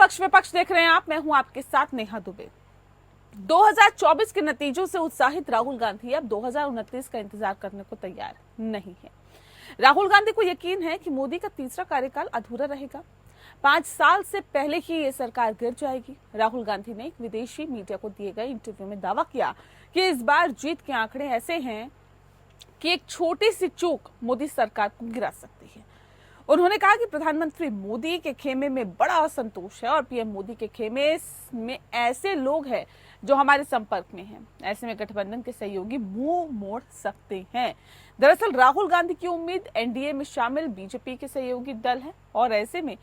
पक्ष विपक्ष देख रहे हैं आप, मैं हूं आपके साथ नेहा दुबे। 2024 के नतीजों से उत्साहित राहुल गांधी अब 2029 का इंतजार करने को तैयार नहीं है। राहुल गांधी को यकीन है कि मोदी का तीसरा कार्यकाल अधूरा रहेगा। 5 साल से पहले ही ये सरकार गिर जाएगी। राहुल गांधी ने एक विदेशी मीडिया को दिए गए इंटरव्यू में दावा किया कि इस बार जीत के आंकड़े ऐसे हैं कि एक छोटी सी चूक मोदी सरकार को गिरा सकती है। उन्होंने कहा कि प्रधानमंत्री मोदी के खेमे में बड़ा असंतोष है और पीएम मोदी के खेमे में ऐसे लोग हैं जो हमारे संपर्क में हैं। ऐसे में गठबंधन के सहयोगी मुंह मोड़ सकते हैं। दरअसल राहुल गांधी की उम्मीद एनडीए में शामिल बीजेपी के सहयोगी दल है और ऐसे में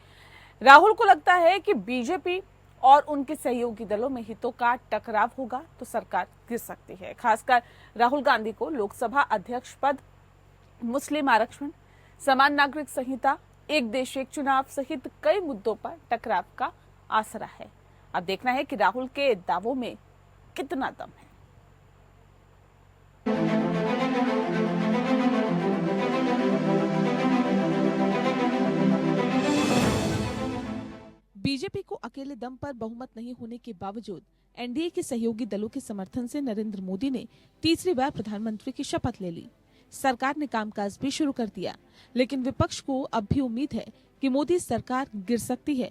राहुल को लगता है कि बीजेपी और उनके सहयोगी दलों में हितों का टकराव होगा तो सरकार गिर सकती है। खासकर राहुल गांधी को लोकसभा अध्यक्ष पद, मुस्लिम आरक्षण, समान नागरिक संहिता, एक देश एक चुनाव सहित कई मुद्दों पर टकराव का आसरा है। अब देखना है कि राहुल के दावों में कितना दम है। बीजेपी को अकेले दम पर बहुमत नहीं होने के बावजूद एनडीए के सहयोगी दलों के समर्थन से नरेंद्र मोदी ने तीसरी बार प्रधानमंत्री की शपथ ले ली। सरकार ने कामकाज भी शुरू कर दिया, लेकिन विपक्ष को अब भी उम्मीद है कि मोदी सरकार गिर सकती है।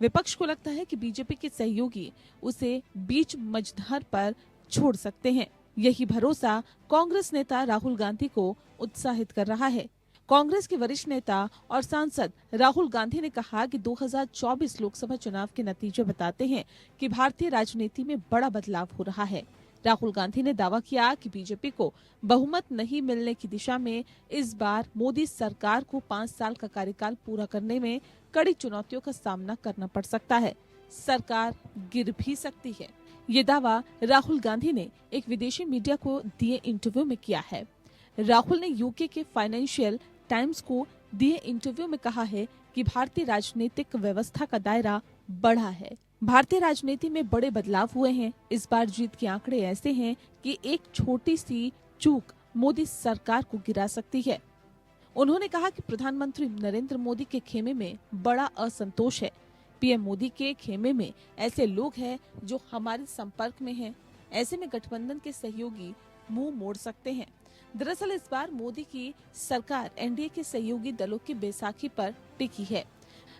विपक्ष को लगता है कि बीजेपी के सहयोगी उसे बीच मझधार पर छोड़ सकते हैं। यही भरोसा कांग्रेस नेता राहुल गांधी को उत्साहित कर रहा है। कांग्रेस के वरिष्ठ नेता और सांसद राहुल गांधी ने कहा कि 2024 लोकसभा चुनाव के नतीजे बताते हैं कि भारतीय राजनीति में बड़ा बदलाव हो रहा है। राहुल गांधी ने दावा किया कि बीजेपी को बहुमत नहीं मिलने की दिशा में इस बार मोदी सरकार को 5 साल का कार्यकाल पूरा करने में कड़ी चुनौतियों का सामना करना पड़ सकता है। सरकार गिर भी सकती है। ये दावा राहुल गांधी ने एक विदेशी मीडिया को दिए इंटरव्यू में किया है। राहुल ने यूके के फाइनेंशियल टाइम्स को दिए इंटरव्यू में कहा है कि भारतीय राजनीतिक व्यवस्था का दायरा बढ़ा है। भारतीय राजनीति में बड़े बदलाव हुए हैं। इस बार जीत के आंकड़े ऐसे हैं कि एक छोटी सी चूक मोदी सरकार को गिरा सकती है। उन्होंने कहा कि प्रधानमंत्री नरेंद्र मोदी के खेमे में बड़ा असंतोष है। पीएम मोदी के खेमे में ऐसे लोग हैं जो हमारे संपर्क में हैं। ऐसे में गठबंधन के सहयोगी मुंह मोड़ सकते हैं। दरअसल इस बार मोदी की सरकार एनडीए के सहयोगी दलों की बैसाखी पर टिकी है।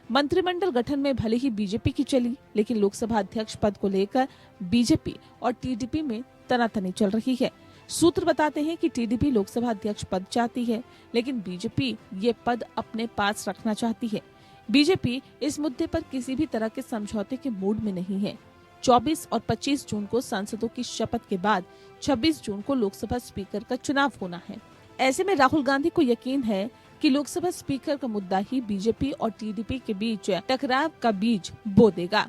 मंत्रिमंडल गठन में भले ही बीजेपी की चली, लेकिन लोकसभा अध्यक्ष पद को लेकर बीजेपी और टीडीपी में तनातनी चल रही है। सूत्र बताते हैं कि टीडीपी लोकसभा अध्यक्ष पद चाहती है, लेकिन बीजेपी ये पद अपने पास रखना चाहती है। बीजेपी इस मुद्दे पर किसी भी तरह के समझौते के मूड में नहीं है। 24 और 25 जून को सांसदों की शपथ के बाद 26 जून को लोकसभा स्पीकर का चुनाव होना है। ऐसे में राहुल गांधी को यकीन है कि लोकसभा स्पीकर का मुद्दा ही बीजेपी और टीडीपी के बीच टकराव का बीज बो देगा।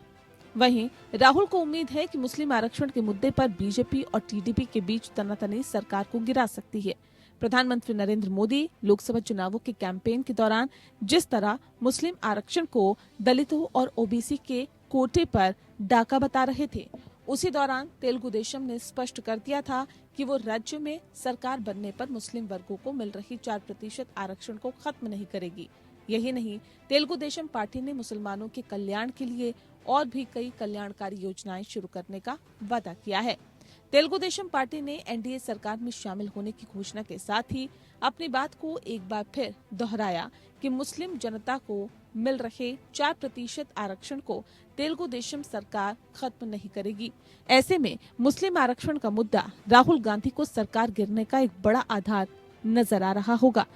वहीं राहुल को उम्मीद है कि मुस्लिम आरक्षण के मुद्दे पर बीजेपी और टीडीपी के बीच तनातनी सरकार को गिरा सकती है। प्रधानमंत्री नरेंद्र मोदी लोकसभा चुनावों के कैंपेन के दौरान जिस तरह मुस्लिम आरक्षण को दलितों और ओबीसी के कोटे पर डाका बता रहे थे, उसी दौरान तेलुगु देशम ने स्पष्ट कर दिया था कि वो राज्य में सरकार बनने पर मुस्लिम वर्गों को मिल रही 4% आरक्षण को खत्म नहीं करेगी। यही नहीं, तेलुगु देशम पार्टी ने मुसलमानों के कल्याण के लिए और भी कई कल्याणकारी योजनाएं शुरू करने का वादा किया है। तेलुगु देशम पार्टी ने एनडीए सरकार में शामिल होने की घोषणा के साथ ही अपनी बात को एक बार फिर दोहराया कि मुस्लिम जनता को मिल रहे 4% आरक्षण को तेलुगु देशम सरकार खत्म नहीं करेगी। ऐसे में मुस्लिम आरक्षण का मुद्दा राहुल गांधी को सरकार गिरने का एक बड़ा आधार नजर आ रहा होगा।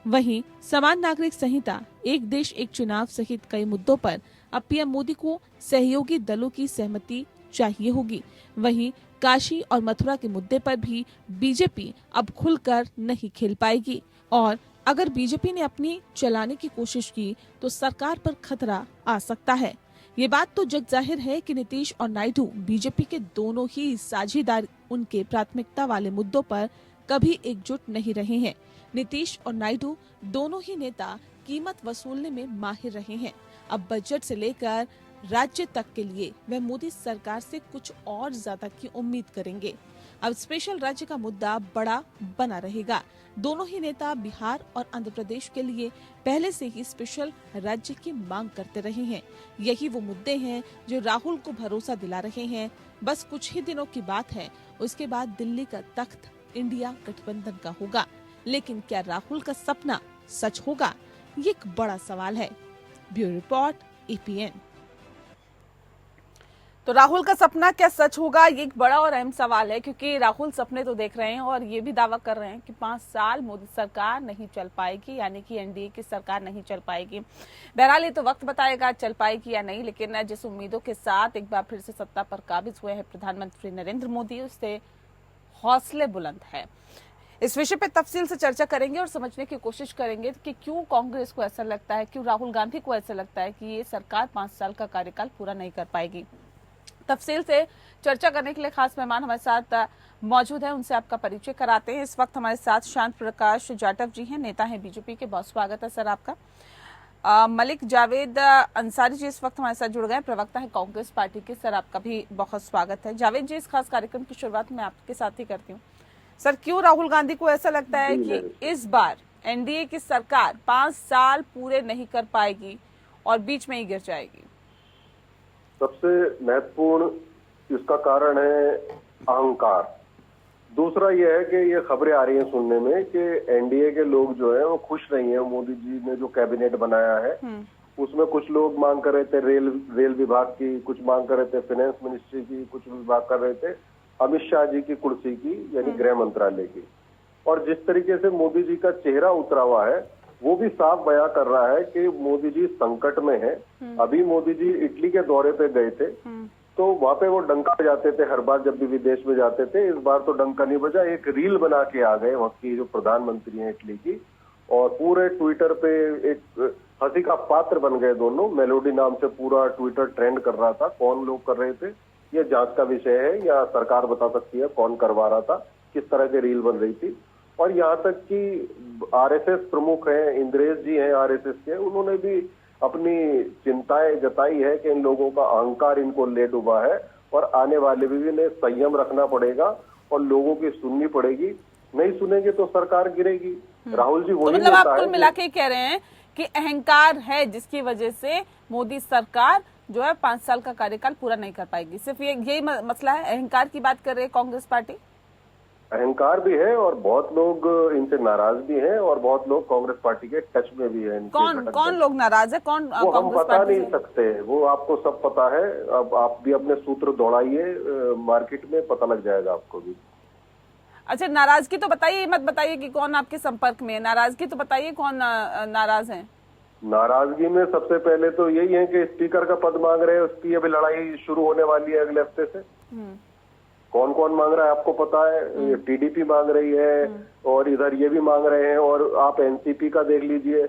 वहीं समान नागरिक संहिता, एक देश एक चुनाव सहित कई मुद्दों पर अब पीएम मोदी को सहयोगी दलों की सहमति चाहिए होगी। वहीं काशी और मथुरा के मुद्दे पर भी बीजेपी अब खुलकर नहीं खेल पाएगी और अगर बीजेपी ने अपनी चलाने की कोशिश की तो सरकार पर खतरा आ सकता है। ये बात तो जग जाहिर है कि नीतीश और नायडू बीजेपी के दोनों ही साझेदार उनके प्राथमिकता वाले मुद्दों पर कभी एकजुट नहीं रहे हैं। नीतीश और नायडू दोनों ही नेता कीमत वसूलने में माहिर रहे हैं। अब बजट से लेकर राज्य तक के लिए वह मोदी सरकार से कुछ और ज्यादा की उम्मीद करेंगे। अब स्पेशल राज्य का मुद्दा बड़ा बना रहेगा। दोनों ही नेता बिहार और आंध्र प्रदेश के लिए पहले से ही स्पेशल राज्य की मांग करते रहे हैं। यही वो मुद्दे हैं जो राहुल को भरोसा दिला रहे हैं। बस कुछ ही दिनों की बात है, उसके बाद दिल्ली का तख्त इंडिया गठबंधन का होगा। लेकिन क्या राहुल का सपना सच होगा, ये एक बड़ा सवाल है। Bureau report, APN। तो राहुल का सपना क्या सच होगा, ये एक बड़ा और अहम सवाल है, क्योंकि राहुल सपने तो देख रहे हैं और ये भी दावा कर रहे हैं कि 5 साल मोदी सरकार नहीं चल पाएगी, यानी कि एनडीए की सरकार नहीं चल पाएगी। बहरहाल ये तो वक्त बताएगा चल पाएगी या नहीं, लेकिन जिस उम्मीदों के साथ एक बार फिर से सत्ता पर काबिज हुए हैं प्रधानमंत्री नरेंद्र मोदी, उससे हौसले बुलंद है। इस विषय पे तफसील से चर्चा करेंगे और समझने की कोशिश करेंगे कि क्यों कांग्रेस को ऐसा लगता है, क्यों राहुल गांधी को ऐसा लगता है कि ये सरकार 5 साल का कार्यकाल पूरा नहीं कर पाएगी। तफसील से चर्चा करने के लिए खास मेहमान हमारे साथ मौजूद है, उनसे आपका परिचय कराते हैं। इस वक्त हमारे साथ शांत प्रकाश जाटव जी हैं, नेता हैं बीजेपी के। बहुत स्वागत है सर आपका। मलिक जावेद अंसारी जी इस वक्त हमारे साथ जुड़ गए, प्रवक्ता है कांग्रेस पार्टी के। सर आपका भी बहुत स्वागत है। जावेद जी, इस खास कार्यक्रम की शुरुआत मैं आपके साथ ही करती हूँ। सर, क्यों राहुल गांधी को ऐसा लगता है कि इस बार एनडीए की सरकार 5 साल पूरे नहीं कर पाएगी और बीच में ही गिर जाएगी? सबसे महत्वपूर्ण इसका कारण है अहंकार। दूसरा यह है कि ये खबरें आ रही हैं सुनने में कि एनडीए के लोग जो हैं वो खुश नहीं है। मोदी जी ने जो कैबिनेट बनाया है उसमें कुछ लोग मांग कर रहे थे रेल विभाग की, कुछ मांग कर रहे थे फाइनेंस मिनिस्ट्री की, कुछ विभाग कर रहे थे अमित शाह जी की कुर्सी की, यानी गृह मंत्रालय की। और जिस तरीके से मोदी जी का चेहरा उतरा हुआ है वो भी साफ बयां कर रहा है कि मोदी जी संकट में है। अभी मोदी जी इटली के दौरे पे गए थे तो वहां पे वो डंका बजाते थे हर बार जब भी विदेश में जाते थे। इस बार तो डंका नहीं बजा, एक रील बना के आ गए वहाँ की जो प्रधानमंत्री हैं इटली की, और पूरे ट्विटर पे एक हंसी का पात्र बन गए दोनों। मेलोडी नाम से पूरा ट्विटर ट्रेंड कर रहा था। कौन लोग कर रहे थे ये जांच का विषय है, या सरकार बता सकती है कौन करवा रहा था, किस तरह की रील बन रही थी। और यहाँ तक कि आरएसएस प्रमुख हैं, इंद्रेश जी हैं आरएसएस के, उन्होंने भी अपनी चिंताएं जताई है कि इन लोगों का अहंकार इनको ले डूबा है और आने वाले भी ने संयम रखना पड़ेगा और लोगों की सुननी पड़ेगी। नहीं सुनेंगे तो सरकार गिरेगी। राहुल जी वही मतलब आप कुल मिला के कह रहे हैं कि अहंकार है जिसकी वजह से मोदी सरकार जो है 5 साल का कार्यकाल पूरा नहीं कर पाएगी। सिर्फ यही मसला है, अहंकार की बात कर रही है कांग्रेस पार्टी? अहंकार भी है और बहुत लोग इनसे नाराज भी हैं और बहुत लोग कांग्रेस पार्टी के टच में भी हैं। कौन लोग नाराज है, कौन वो हम बता नहीं सकते, वो आपको सब पता है। अब आप भी अपने सूत्र दौड़ाइए, मार्केट में पता लग जाएगा आपको भी। अच्छा, नाराजगी तो बताइए, मत बताइए कि कौन आपके संपर्क में है। नाराजगी तो बताइए, कौन नाराज है? नाराजगी में सबसे पहले तो यही है कि स्पीकर का पद मांग रहे हैं, उसकी अभी लड़ाई शुरू होने वाली है अगले हफ्ते से। कौन कौन मांग रहा है आपको पता है? टीडीपी मांग रही है और इधर ये भी मांग रहे हैं। और आप एनसीपी का देख लीजिए,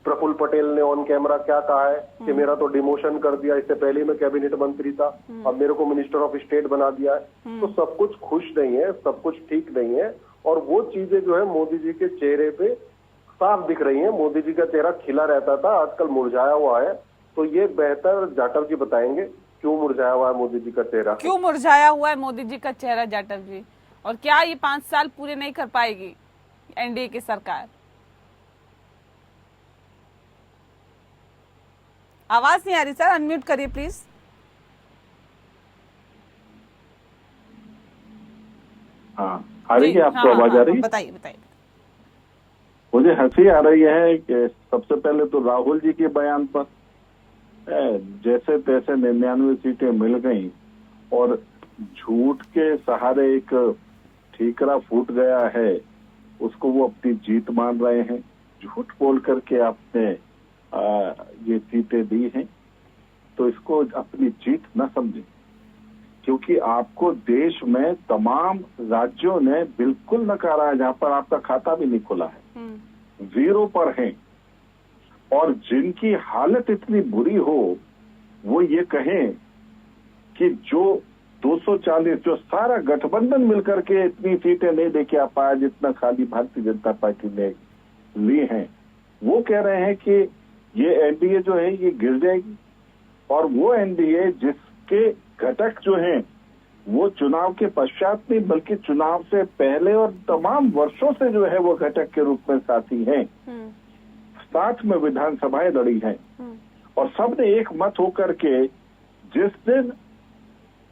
प्रफुल्ल पटेल ने ऑन कैमरा क्या कहा है कि मेरा तो डिमोशन कर दिया, इससे पहले मैं कैबिनेट मंत्री था, अब मेरे को मिनिस्टर ऑफ स्टेट बना दिया है। तो सब कुछ खुश नहीं है, सब कुछ ठीक नहीं है। और वो चीजें जो है मोदी जी के चेहरे पे साफ दिख रही है। मोदी जी का चेहरा खिला रहता था, आजकल मुरझाया हुआ है। तो ये बेहतर जाटव जी बताएंगे क्यों मुरझाया हुआ है मोदी जी का चेहरा। क्यों मुरझाया हुआ है मोदी जी का चेहरा जाटव जी, और क्या ये 5 साल पूरे नहीं कर पाएगी एनडीए की सरकार? आवाज नहीं आ रही सर, अनम्यूट करिए प्लीज। हाँ, आ रही है आपको आवाज? आ रही है? बताइए बताइए। मुझे हंसी आ रही है कि सबसे पहले तो राहुल जी के बयान पर जैसे तैसे 99 सीटें मिल गई और झूठ के सहारे एक ठीकरा फूट गया है, उसको वो अपनी जीत मान रहे हैं। झूठ बोल करके आपने ये सीटें दी हैं, तो इसको अपनी जीत न समझें, क्योंकि आपको देश में तमाम राज्यों ने बिल्कुल नकारा है, जहां पर आपका खाता भी नहीं खुला है, जीरो पर है। और जिनकी हालत इतनी बुरी हो वो ये कहें कि जो 240 जो सारा गठबंधन मिलकर के इतनी सीटें नहीं लेके आ पाया जितना खाली भारतीय जनता पार्टी ने ली हैं, वो कह रहे हैं कि ये एनडीए जो है ये गिर जाएगी। और वो एनडीए जिसके घटक जो हैं वो चुनाव के पश्चात नहीं बल्कि चुनाव से पहले और तमाम वर्षों से जो है वो घटक के रूप में साथी हैं, साथ में विधानसभाएं लड़ी हैं और सबने एक मत होकर के जिस दिन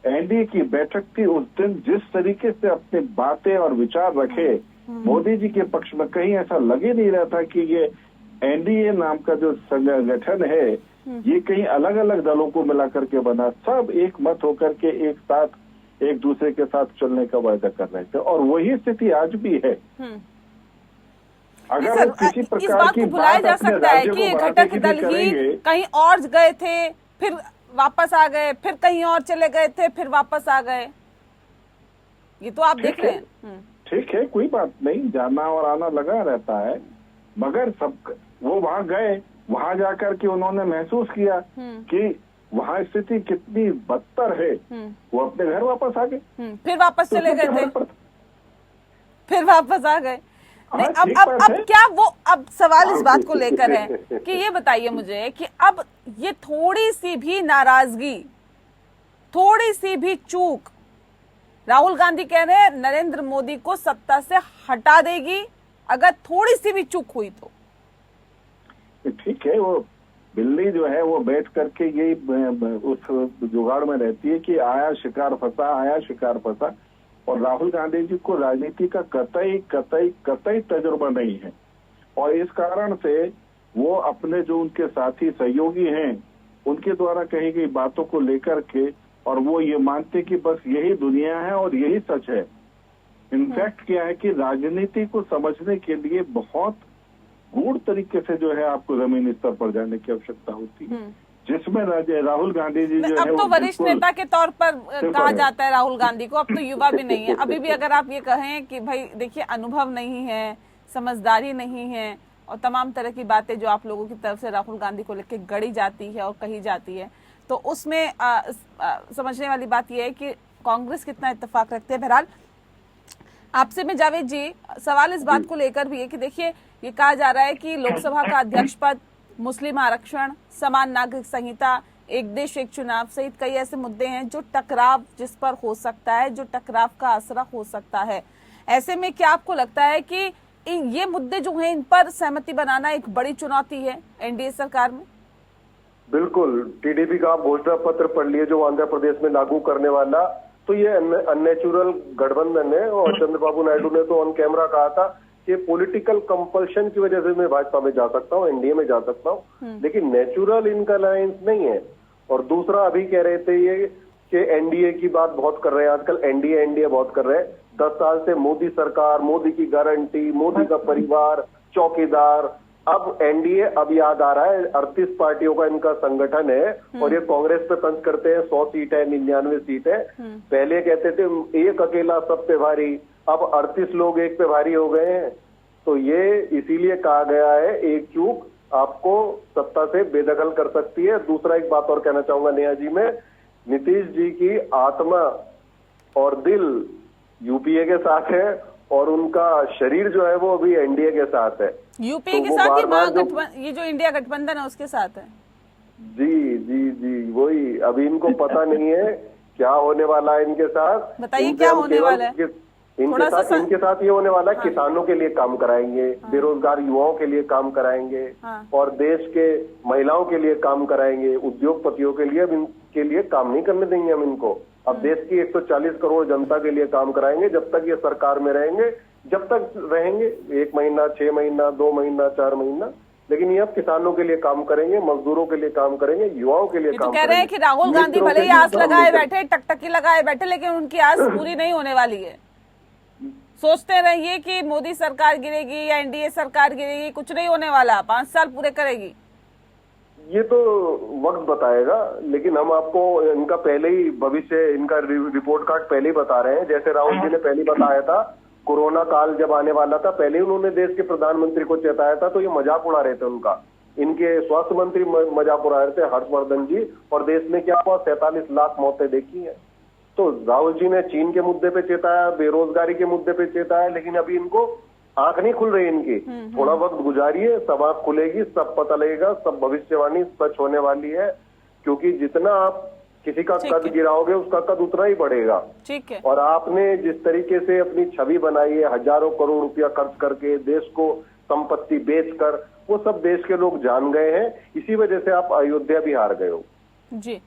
एनडीए की बैठक थी उस दिन जिस तरीके से अपनी बातें और विचार रखे मोदी जी के पक्ष में, कहीं ऐसा लग ही नहीं रहा था कि ये एनडीए नाम का जो संगठन है ये कहीं अलग अलग दलों को मिलाकर के बना। सब एक मत होकर के एक साथ एक दूसरे के साथ चलने का वायदा कर रहे थे और वही स्थिति आज भी है। अगर वो किसी प्रकार इस बात की को भुलाया जा अपने सकता है राज्य कि ये को बढ़ाने घटक की दल भी ही करेंगे, कहीं और गए थे, फिर वापस आ गए, फिर कहीं और चले गए थे, फिर वापस आ गए, ये तो आप देख रहे हैं। ठीक है, कोई बात नहीं, जाना और आना लगा रहता है, मगर सब वो वहां गए, वहां जाकर के उन्होंने महसूस किया कि वहां स्थिति कितनी बदतर है, वो अपने घर वापस आ गए, फिर वापस चले गए थे, फिर वापस आ गए। नहीं, अब क्या वो अब सवाल इस बात को लेकर है कि ये बताइए मुझे कि अब ये थोड़ी सी भी नाराजगी, थोड़ी सी भी चूक राहुल गांधी कह रहे हैं नरेंद्र मोदी को सत्ता से हटा देगी अगर थोड़ी सी भी चूक हुई तो। ठीक है, वो बिल्ली जो है वो बैठ करके यही उस जुगाड़ में रहती है कि आया शिकार फंसा, आया शिकार फंसा। और राहुल गांधी जी को राजनीति का कतई तजुर्बा नहीं है और इस कारण से वो अपने जो उनके साथी सहयोगी हैं उनके द्वारा कही गई बातों को लेकर के और वो ये मानते कि बस यही दुनिया है और यही सच है। इनफैक्ट क्या है कि राजनीति को समझने के लिए बहुत गूढ़ तरीके से जो है आपको जमीनी स्तर पर जाने की आवश्यकता होती है, जिसमें राहुल गांधी जी जो अब है तो वरिष्ठ नेता के तौर पर कहा जाता है राहुल गांधी को, अब तो युवा भी नहीं है। अभी भी अगर आप ये कहें कि भाई देखिए अनुभव नहीं है, समझदारी नहीं है और तमाम तरह की बातें जो आप लोगों की तरफ से राहुल गांधी को लेकर गढ़ी जाती है और कही जाती है, तो उसमें समझने वाली बात यह है कि कांग्रेस कितना इत्तेफाक रखते हैं। बहरहाल आपसे मैं जावेद जी सवाल इस बात को लेकर भी है कि देखिए ये कहा जा रहा है कि लोकसभा का अध्यक्ष पद, मुस्लिम आरक्षण, समान नागरिक संहिता, एक देश एक चुनाव सहित कई ऐसे मुद्दे हैं जो टकराव जिस पर हो सकता है, जो टकराव का असरा हो सकता है। ऐसे में क्या आपको लगता है कि ये मुद्दे जो हैं इन पर सहमति बनाना एक बड़ी चुनौती है एनडीए सरकार में? बिल्कुल, टीडीपी का आप घोषणा पत्र पढ़ लिए जो आंध्र प्रदेश में लागू करने वाला, तो ये अननेचुरल गठबंधन है और चंद्रबाबू नायडू ने तो ऑन कैमरा कहा था कि पॉलिटिकल कंपल्शन की वजह से मैं भाजपा में जा सकता हूँ, एनडीए में जा सकता हूँ, लेकिन नेचुरल इनका अलायंस नहीं है। और दूसरा अभी कह रहे थे ये कि एनडीए की बात बहुत कर रहे हैं आजकल, एनडीए बहुत कर रहे हैं। 10 साल से मोदी सरकार, मोदी की गारंटी, मोदी का परिवार, चौकीदार, अब एनडीए अब याद आ रहा है 38 पार्टियों का इनका संगठन है और ये कांग्रेस पे तंज करते हैं 100 सीट है, 99 सीट है। पहले कहते थे एक अकेला सब पे भारी, अब 38 लोग एक पे भारी हो गए हैं। तो ये इसीलिए कहा गया है एक चूक आपको सत्ता से बेदखल कर सकती है। दूसरा एक बात और कहना चाहूंगा नेहा जी, में नीतीश जी की आत्मा और दिल यूपीए के साथ है और उनका शरीर जो है वो अभी एनडीए के साथ है। यूपीए के साथ ही ये जो इंडिया गठबंधन है उसके साथ है। जी जी जी, वही अभी इनको पता नहीं है क्या होने वाला है इनके साथ। बताइए क्या होने वाला है? इनके साथ ये होने वाला है, किसानों के लिए काम कराएंगे, बेरोजगार युवाओं के लिए काम कराएंगे और देश के महिलाओं के लिए काम कराएंगे, उद्योगपतियों के लिए। अब इनके लिए काम नहीं करने देंगे हम इनको। अब देश की 140 करोड़ जनता के लिए काम कराएंगे जब तक ये सरकार में रहेंगे, जब तक रहेंगे 1 महीना, 6 महीना, 2 महीना, 4 महीना, लेकिन ये अब किसानों के लिए काम करेंगे, मजदूरों के लिए काम करेंगे, युवाओं के लिए काम कह रहे हैं कि राहुल गांधी भले ही आस लगाए बैठे, टकटकी लगाए बैठे, लेकिन उनकी आस पूरी नहीं होने वाली है। सोचते रहिए कि मोदी सरकार गिरेगी या एनडीए सरकार गिरेगी, कुछ नहीं होने वाला, 5 साल पूरे करेगी। ये तो वक्त बताएगा, लेकिन हम आपको इनका पहले ही भविष्य, इनका रिपोर्ट कार्ड पहले ही बता रहे हैं। जैसे राहुल जी ने पहले बताया था, कोरोना काल जब आने वाला था पहले ही उन्होंने देश के प्रधानमंत्री को चेताया था, तो ये मजाक उड़ा रहे थे उनका। इनके स्वास्थ्य मंत्री मजाक उड़ा रहे थे, हर्षवर्धन जी, और देश में क्या हुआ, 47 लाख मौतें देखी हैं। तो राहुल जी ने चीन के मुद्दे पे चेताया, बेरोजगारी के मुद्दे पे चेताया, लेकिन अभी इनको आंख नहीं खुल रही इनकी। थोड़ा वक्त गुजारिए, सब आंख खुलेगी, सब पता लगेगा, सब भविष्यवाणी सच होने वाली है। क्योंकि जितना आप किसी का ठीक कद है। गिराओगे उसका कद उतना ही बढ़ेगा। ठीक है। और आपने जिस तरीके से अपनी छवि बनाई है, हजारों करोड़ रुपया खर्च करके, देश को संपत्ति बेचकर, वो सब देश के लोग जान गए हैं। इसी वजह से आप अयोध्या भी हार गए हो। जी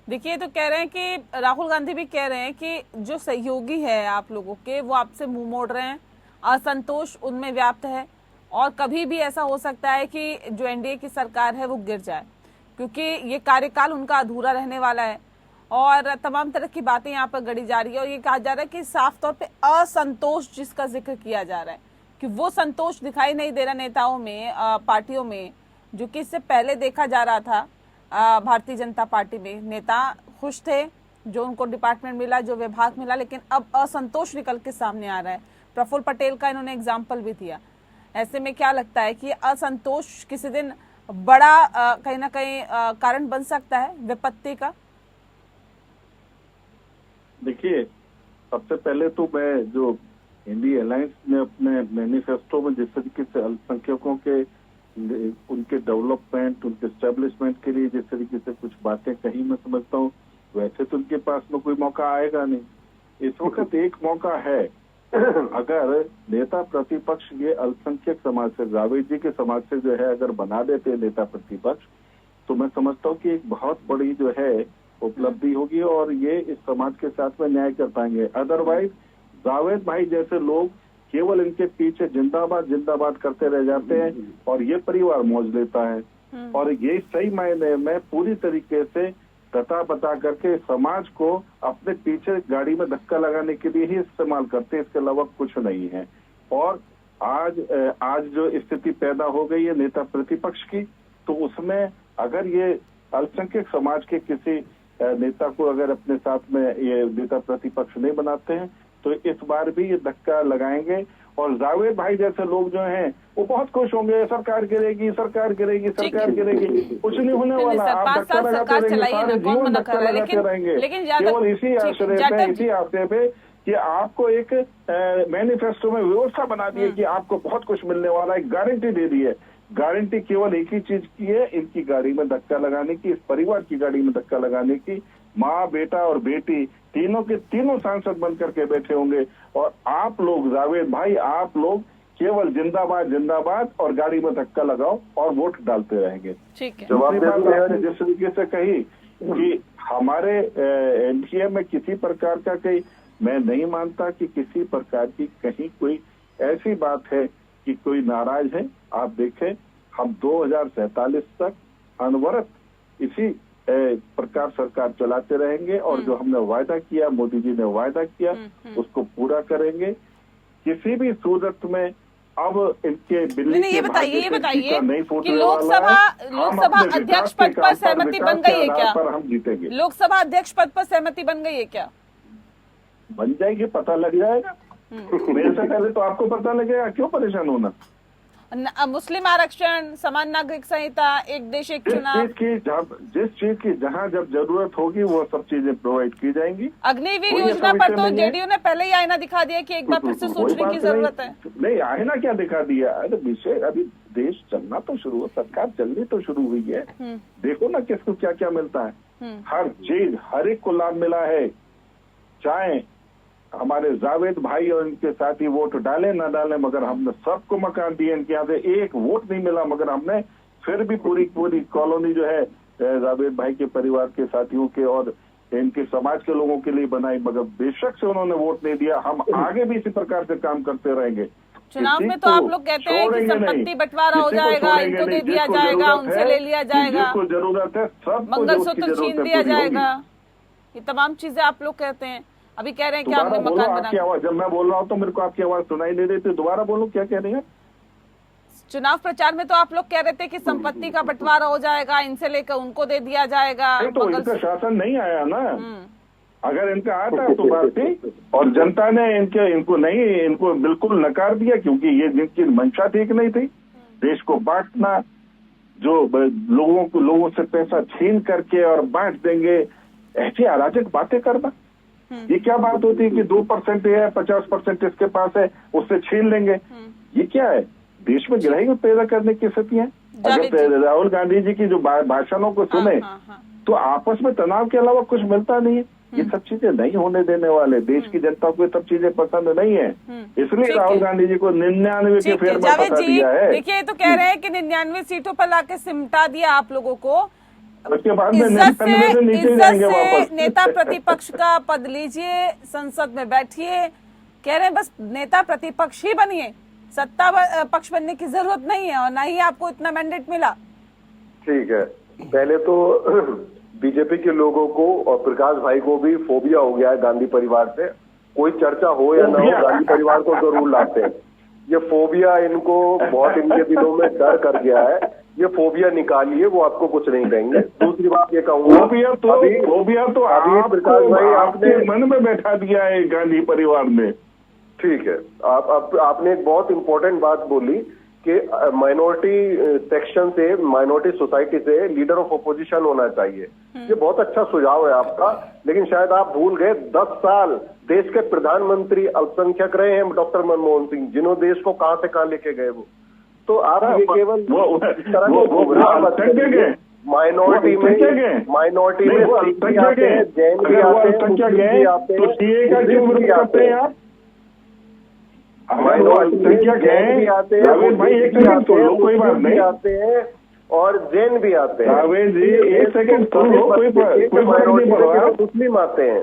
देखिए, तो कह रहे हैं कि राहुल गांधी भी कह रहे हैं कि जो सहयोगी है आप लोगों के, वो आपसे मुंह मोड़ रहे हैं, असंतोष उनमें व्याप्त है और कभी भी ऐसा हो सकता है कि जो एनडीए की सरकार है वो गिर जाए, क्योंकि ये कार्यकाल उनका अधूरा रहने वाला है। और तमाम तरह की बातें यहाँ पर गढ़ी जा रही है और ये कहा जा रहा है कि साफ तौर पे असंतोष जिसका जिक्र किया जा रहा है कि वो संतोष दिखाई नहीं दे रहा नेताओं में, पार्टियों में, जो कि इससे पहले देखा जा रहा था। भारतीय जनता पार्टी में नेता खुश थे जो उनको डिपार्टमेंट मिला, जो विभाग मिला, लेकिन अब असंतोष निकल के सामने आ रहा है। प्रफुल्ल पटेल का इन्होंने एग्जाम्पल भी दिया। ऐसे में क्या लगता है कि असंतोष किसी दिन बड़ा कहीं ना कहीं कारण बन सकता है विपत्ति का? देखिए, सबसे पहले तो मैं जो इंडिया अलायंस ने अपने मैनिफेस्टो में जिस तरीके से अल्पसंख्यकों के उनके डेवलपमेंट, उनके एस्टेब्लिशमेंट के लिए जिस तरीके से कुछ बातें कही, मैं समझता हूँ वैसे तो उनके पास में कोई मौका आएगा नहीं। इस वक्त एक मौका है, अगर नेता प्रतिपक्ष ये अल्पसंख्यक समाज से, जावेद जी के समाज से जो है अगर बना देते हैं नेता प्रतिपक्ष, तो मैं समझता हूँ कि एक बहुत बड़ी जो है उपलब्धि होगी और ये इस समाज के साथ में न्याय कर पाएंगे। अदरवाइज जावेद भाई जैसे लोग केवल इनके पीछे जिंदाबाद जिंदाबाद करते रह जाते हैं और ये परिवार मौज लेता है और ये सही मायने में पूरी तरीके से बता करके समाज को अपने पीछे गाड़ी में धक्का लगाने के लिए ही इस्तेमाल करते हैं, इसके अलावा कुछ नहीं है। और आज जो स्थिति पैदा हो गई है नेता प्रतिपक्ष की, तो उसमें अगर ये अल्पसंख्यक समाज के किसी नेता को अगर अपने साथ में ये नेता प्रतिपक्ष नहीं बनाते हैं तो इस बार भी ये धक्का लगाएंगे और जावेद भाई जैसे लोग जो हैं वो बहुत खुश होंगे, सरकार गिरेगी, सरकार गिरेगी, सरकार गिरेगी, कुछ नहीं होने वाला। आप धक्का लगाते रहेंगे, सारे जीवन धक्का लगाते रहेंगे, केवल इसी आश्रय पे, इसी आशय पे कि आपको एक मैनिफेस्टो में व्यवस्था बना दी है कि आपको बहुत कुछ मिलने वाला है, गारंटी दे दी है। गारंटी केवल एक ही चीज की है, इनकी गाड़ी में धक्का लगाने की, इस परिवार की गाड़ी में धक्का लगाने की। माँ, बेटा और बेटी तीनों के तीनों सांसद बन करके बैठे होंगे और आप लोग, जावेद भाई, आप लोग केवल जिंदाबाद जिंदाबाद और गाड़ी में धक्का लगाओ और वोट डालते रहेंगे। ठीक है। जवाब दूसरी बात देते हैं। आपने जिस तरीके से कही कि हमारे एनडीए में किसी प्रकार का कहीं, मैं नहीं मानता कि किसी प्रकार की कहीं कोई ऐसी बात है कि कोई नाराज है। आप देखें, हम 2047 तक अनवरत इसी प्रकार सरकार चलाते रहेंगे और जो हमने वायदा किया, मोदी जी ने वायदा किया, उसको पूरा करेंगे। किसी भी सूरत में अब इनके बिल्ली नहीं, ये बताइए नहीं कि फूटने लोकसभा अध्यक्ष पद पर सहमति बन गई है क्या? पर हम जीतेंगे। लोकसभा अध्यक्ष पद पर सहमति बन गई है क्या? बन जाएगी, पता लग जाएगा। मेरे से पहले तो आपको पता लगेगा, क्यों परेशान होना। मुस्लिम आरक्षण, समान नागरिक संहिता, एक देश एक चुनाव, जिस चीज की जहाँ जब जरूरत होगी वो सब चीजें प्रोवाइड की जाएंगी। अग्निवीर योजना पर तो जेडीयू ने पहले ही आईना दिखा दिया कि एक बार फिर से सोचने की जरूरत है। नहीं, आईना क्या दिखा दिया, अरे विषय अभी देश चलना तो शुरू हो, सरकार चलनी तो शुरू हुई है। देखो ना किसको क्या क्या मिलता है, हर चीज हर एक को लाभ मिला है। चाहे हमारे जावेद भाई और इनके साथी वोट डाले ना डाले, मगर हमने सबको मकान दिए। इनके यहाँ से एक वोट नहीं मिला, मगर हमने फिर भी पूरी कॉलोनी जो है जावेद भाई के परिवार के साथियों के और इनके समाज के लोगों के लिए बनाई, मगर बेशक से उन्होंने वोट नहीं दिया। हम आगे भी इसी प्रकार से काम करते रहेंगे। चुनाव में तो आप लोग कहते हैं कि संपत्ति बंटवारा हो जाएगा, इनको दे दिया जाएगा, उनसे ले लिया जाएगा, जिसको जरूरत है सब मंगलसूत्र छीन दिया जाएगा, ये तमाम चीजें आप लोग कहते हैं। अभी कह रहे हैं कि हमने मकान बना। जब मैं बोल रहा हूँ तो मेरे को आपकी आवाज सुनाई नहीं देती, दोबारा बोलो क्या कह रही है। चुनाव प्रचार में तो आप लोग कह रहे थे कि संपत्ति का बंटवारा हो जाएगा, इनसे लेकर उनको दे दिया जाएगा। तो इनका शासन नहीं आया ना, अगर इनका आता तो बात थी। और जनता ने इनको बिल्कुल नकार दिया, क्योंकि ये जिनकी मंशा ठीक नहीं थी, देश को बांटना, जो लोगों से पैसा छीन करके और बांट देंगे, ऐसी अराजक बातें करना, ये क्या बात होती है कि 2% है, 50% इसके पास है, उससे छीन लेंगे। ये क्या है, देश में गिराई पैदा करने की स्थिति है। अगर राहुल गांधी जी की जो भाषणों को सुने तो आपस में तनाव के अलावा कुछ मिलता नहीं है। ये सब चीजें नहीं होने देने वाले, देश की जनता को ये सब चीजें पसंद नहीं है, इसलिए ठीक राहुल है। गांधी जी को 99 के ठीक है फेर में जावेद फंसा जी, दिया है। देखिए ये तो कह रहे हैं कि 99 सीटों पर लाके सिमटा दिया आप लोगों को, उसके बाद में इज्जत 99 से नीचे जाएंगे से वापस। नेता प्रतिपक्ष का पद लीजिए, संसद में बैठिए, कह रहे हैं बस नेता प्रतिपक्ष ही बनिए, सत्ता पक्ष बनने की जरूरत नहीं है और ना ही आपको इतना मैंडेट मिला। ठीक है, पहले तो बीजेपी के लोगों को और प्रकाश भाई को भी फोबिया हो गया है गांधी परिवार से। कोई चर्चा हो या ना हो, गांधी परिवार को जरूर लाते हैं। ये फोबिया इनको बहुत, इनके दिलों में डर कर गया है। ये फोबिया निकालिए, वो आपको कुछ नहीं कहेंगे। दूसरी बात ये कहूंगा, फोबिया तो अभी प्रकाश भाई आपने मन में बैठा दिया है गांधी परिवार ने। ठीक है, आपने एक बहुत इंपॉर्टेंट बात बोली कि माइनॉरिटी सेक्शन से, माइनॉरिटी सोसाइटी से लीडर ऑफ अपोजिशन होना चाहिए। ये बहुत अच्छा सुझाव है आपका, लेकिन शायद आप भूल गए 10 साल देश के प्रधानमंत्री अल्पसंख्यक रहे हैं डॉक्टर मनमोहन सिंह, जिन्होंने देश को कहां से कहां लेके गए वो। तो आप ये केवल इस तरह को गुमराह मत करिए। माइनॉरिटी में सिख भी आते हैं, जैन भी आते हैं, मुस्लिम भी आते हैं, मुस्लिम भी आते हैं, माइनॉरिटी में जैन भी आते हैं, कोई बात नहीं आते हैं और जैन भी आते हैं। जी एक सेकंड, मुस्लिम आते हैं।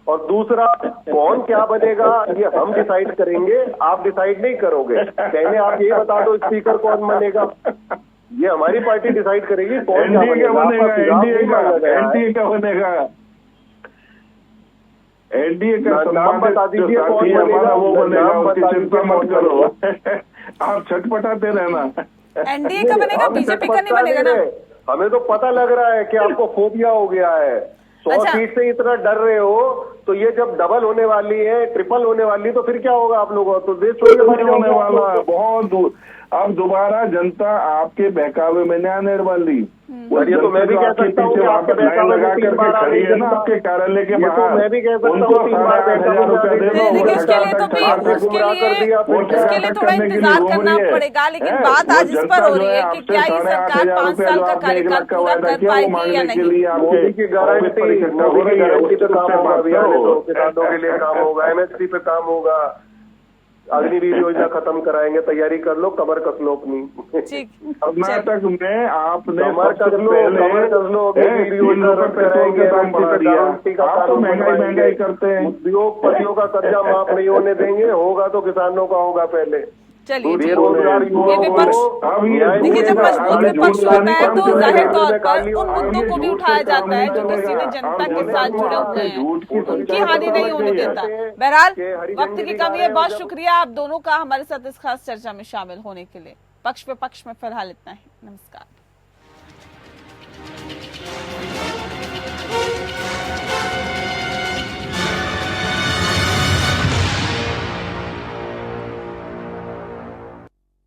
और दूसरा, कौन क्या बनेगा ये हम डिसाइड करेंगे, आप डिसाइड नहीं करोगे। पहले आप ये बता दो स्पीकर कौन बनेगा, ये हमारी पार्टी डिसाइड करेगी कौन क्या बनेगा। एनडीए का बनेगा, एनडीए का नाम बता दीजिए कौन बनेगा, वो बनेगा, उसकी चिंता मत करो। आप छटपटाते रहना। एनडीए का बनेगा, बीजेपी का नहीं बनेगा ना। हमें तो पता लग रहा है कि आपको फोबिया हो गया है। 100 सीट से इतना डर रहे हो, तो ये जब डबल होने वाली है, ट्रिपल होने वाली, तो फिर क्या होगा आप लोगों? तो देश होने वाला है बहुत दूर। अब दोबारा जनता आपके बहकावे में नहीं आने वाली। ये तो मैं भी कह सकता हूँ कि आपके बहकावे में 3 बार आ रही है ना आपके कार्यालय के बाहर। तो मैं भी कह सकता हूँ 3 बार देखिए उसके लिए थोड़ा इंतजार करना पड़ेगा, लेकिन बात आज इस पर हो रही है कि क्या ये सरकार 5 साल का कार्यकाल पूरा कर पाएगी या नहीं। मोदी की गारंटी पे काम होगा, किसानों के लिए काम होगा, MSP पे काम होगा, अग्निवीर योजना खत्म कराएंगे, तैयारी कर लो, कमर कस लो अपनी। कर्नाटक में आपने कमर कस लो, अग्निवीर योजना आप तो महंगाई करते हैं। उद्योगपतियों का कर्जा माफ नहीं होने देंगे, होगा तो किसानों का होगा पहले। चलिए बेरोजगार ये विपक्ष, देखिए जब मजबूत विपक्ष होता है तो जाहिर तौर पर उन मुद्दों को भी उठाया जाता है जो कि सीधे जनता के साथ जुड़े हुए हैं, उनकी हानि नहीं होने देता। बहरहाल वक्त की कमी है। बहुत शुक्रिया आप दोनों का हमारे साथ इस खास चर्चा में शामिल होने के लिए। पक्ष पे पक्ष में फिलहाल इतना ही। नमस्कार।